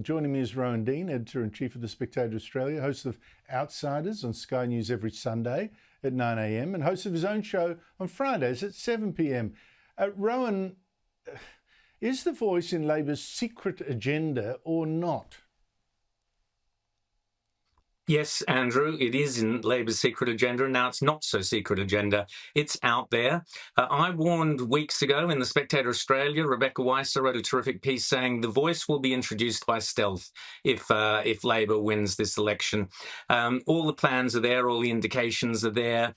Joining me is Rowan Dean, Editor-in-Chief of The Spectator Australia, host of Outsiders on Sky News every Sunday at 9 a.m, and host of his own show on Fridays at 7 p.m. Rowan, is the Voice in Labor's secret agenda or not? Yes, Andrew, it is in Labor's secret agenda, and now it's not so secret agenda. It's out there. I warned weeks ago in The Spectator Australia. Rebecca Weiser wrote a terrific piece saying the Voice will be introduced by stealth if Labor wins this election. All the plans are there, all the indications are there.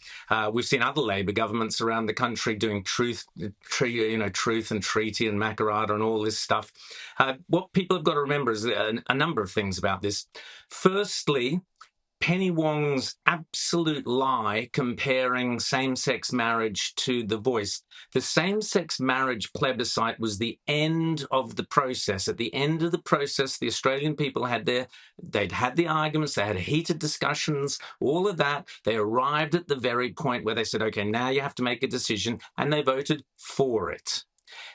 We've seen other Labor governments around the country doing truth and treaty and Makarrata and all this stuff. What people have got to remember is a number of things about this. Firstly, Penny Wong's absolute lie comparing same-sex marriage to the Voice. The same-sex marriage plebiscite was the end of the process. At the end of the process, the Australian people they'd had the arguments, they had heated discussions, all of that. They arrived at the very point where they said, okay, now you have to make a decision, and they voted for it.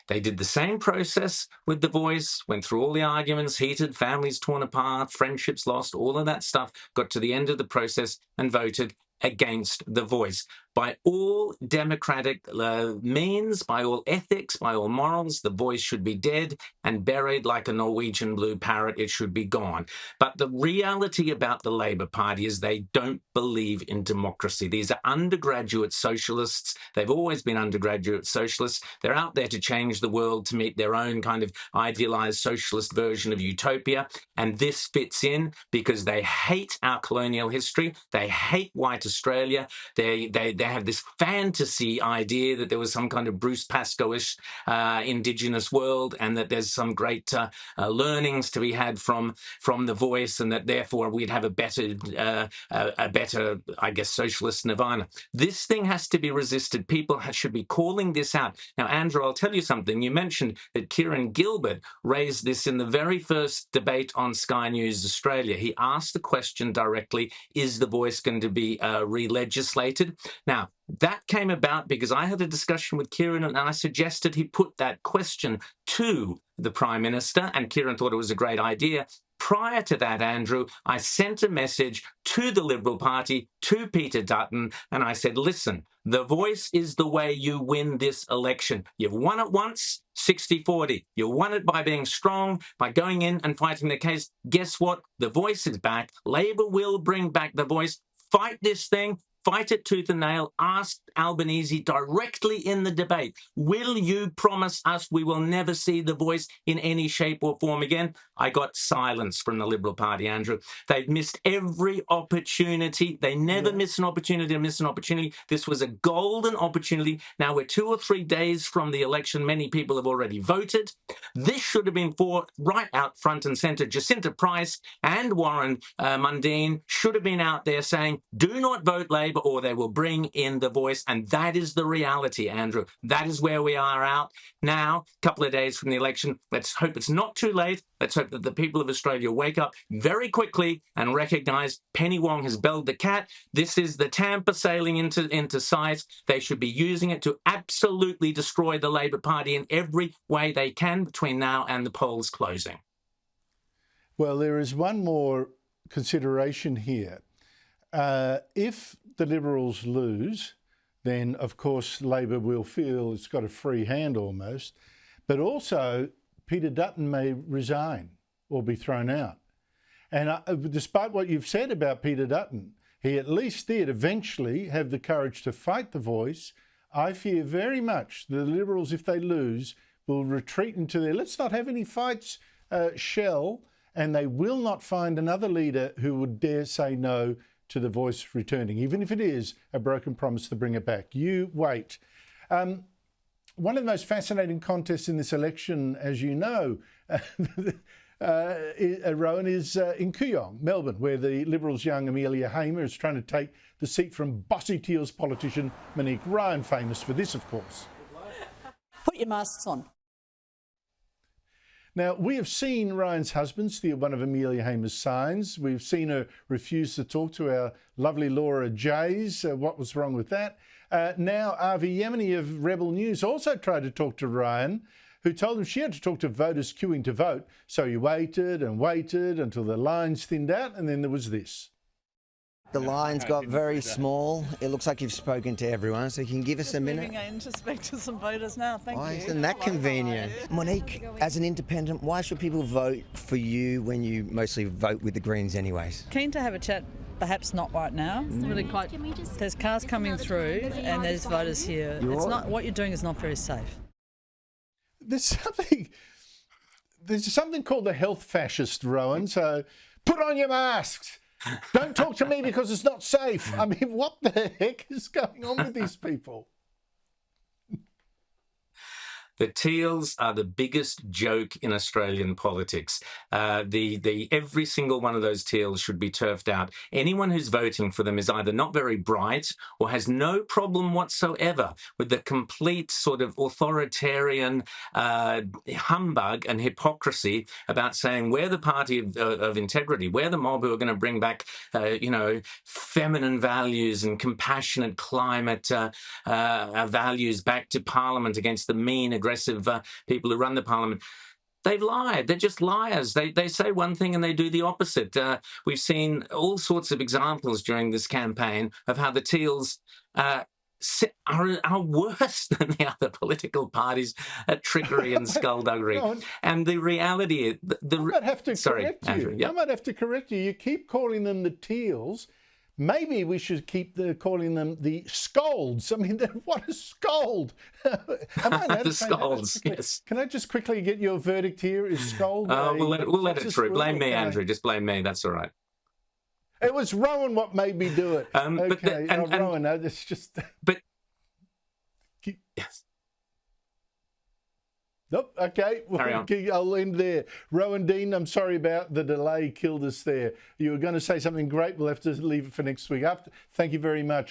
They did the same process with the Voice, went through all the arguments, heated, families torn apart, friendships lost, all of that stuff, got to the end of the process and voted against the Voice. By all democratic means, by all ethics, by all morals, the Voice should be dead and buried like a Norwegian blue parrot. It should be gone. But the reality about the Labor Party is they don't believe in democracy. These are undergraduate socialists. They've always been undergraduate socialists. They're out there to change the world to meet their own kind of idealized socialist version of utopia. And this fits in because they hate our colonial history. They hate white Australia. They have this fantasy idea that there was some kind of Bruce Pascoe-ish indigenous world, and that there's some great learnings to be had from the Voice, and that therefore we'd have a better, I guess, socialist nirvana. This thing has to be resisted. People should be calling this out. Now, Andrew, I'll tell you something. You mentioned that Kieran Gilbert raised this in the very first debate on Sky News Australia. He asked the question directly, is the Voice going to be re-legislated? Now, that came about because I had a discussion with Kieran and I suggested he put that question to the Prime Minister, and Kieran thought it was a great idea. Prior to that, Andrew, I sent a message to the Liberal Party, to Peter Dutton, and I said, listen, the Voice is the way you win this election. You've won it once, 60-40. You won it by being strong, by going in and fighting the case. Guess what? The Voice is back. Labor will bring back the Voice. Fight this thing. Fight it tooth and nail. Ask Albanese directly in the debate, will you promise us we will never see the Voice in any shape or form again? I got silence from the Liberal Party, Andrew. They've missed every opportunity. They never miss an opportunity to miss an opportunity. This was a golden opportunity. Now we're 2 or 3 days from the election. Many people have already voted. This should have been fought right out front and centre. Jacinta Price and Warren Mundine should have been out there saying, do not vote Labor or they will bring in the Voice. And that is the reality, Andrew. That is where we are out now, a couple of days from the election. Let's hope it's not too late. Let's hope that the people of Australia wake up very quickly and recognise Penny Wong has belled the cat. This is the Tampa sailing into sight. They should be using it to absolutely destroy the Labor Party in every way they can between now and the polls closing. Well, there is one more consideration here. If the Liberals lose, then of course Labor will feel it's got a free hand almost, but also Peter Dutton may resign or be thrown out. And despite what you've said about Peter Dutton, he at least did eventually have the courage to fight the Voice. I fear very much the Liberals, if they lose, will retreat into their let's not have any fights shell, and they will not find another leader who would dare say no to the Voice returning, even if it is a broken promise to bring it back. You wait. One of the most fascinating contests in this election, as you know, Rowan, is in Kooyong, Melbourne, where the Liberals' young Amelia Hamer is trying to take the seat from bossy Teals politician Monique Ryan, famous for this, of course. Put your masks on. Now, we have seen Ryan's husband steal one of Amelia Hamer's signs. We've seen her refuse to talk to our lovely Laura Jays. What was wrong with that? Now, Avi Yemeni of Rebel News also tried to talk to Ryan, who told them she had to talk to voters queuing to vote. So he waited and waited until the lines thinned out, and then there was this. The lines got very small. It looks like you've spoken to everyone, so you can give us a minute. Moving in to speak to some voters now. Thank Why you. isn't that convenient? Monique, as an independent, why should people vote for you when you mostly vote with the Greens anyways? Keen to have a chat, perhaps not right now. Really quite. There's cars coming through and there's voters here. It's not what you're doing is not very safe. There's something called the health fascist, Rowan. So put on your masks. Don't talk to me because it's not safe. I mean, what the heck is going on with these people? The teals are the biggest joke in Australian politics. Every single one of those teals should be turfed out. Anyone who's voting for them is either not very bright or has no problem whatsoever with the complete sort of authoritarian humbug and hypocrisy about saying we're the party of integrity, we're the mob who are going to bring back, feminine values and compassionate climate values back to Parliament against the mean, aggressive people who run the Parliament. They've lied. They're just liars. They say one thing and they do the opposite. We've seen all sorts of examples during this campaign of how the teals are worse than the other political parties at trickery and skullduggery. And the reality is... I might have to correct you. Andrew, yep. I might have to correct you. You keep calling them the teals. Maybe we should keep calling them the scolds. I mean, what a scold! The scolds, yes. Can I just quickly get your verdict here? Is scold? We'll let it through. Blame me, Andrew. Just blame me. That's all right. It was Rowan what made me do it. Okay, Rowan, it's just... But... Yes. Nope, okay, I'll end there. Rowan Dean, I'm sorry about the delay, killed us there. You were going to say something great. We'll have to leave it for next week. Thank you very much.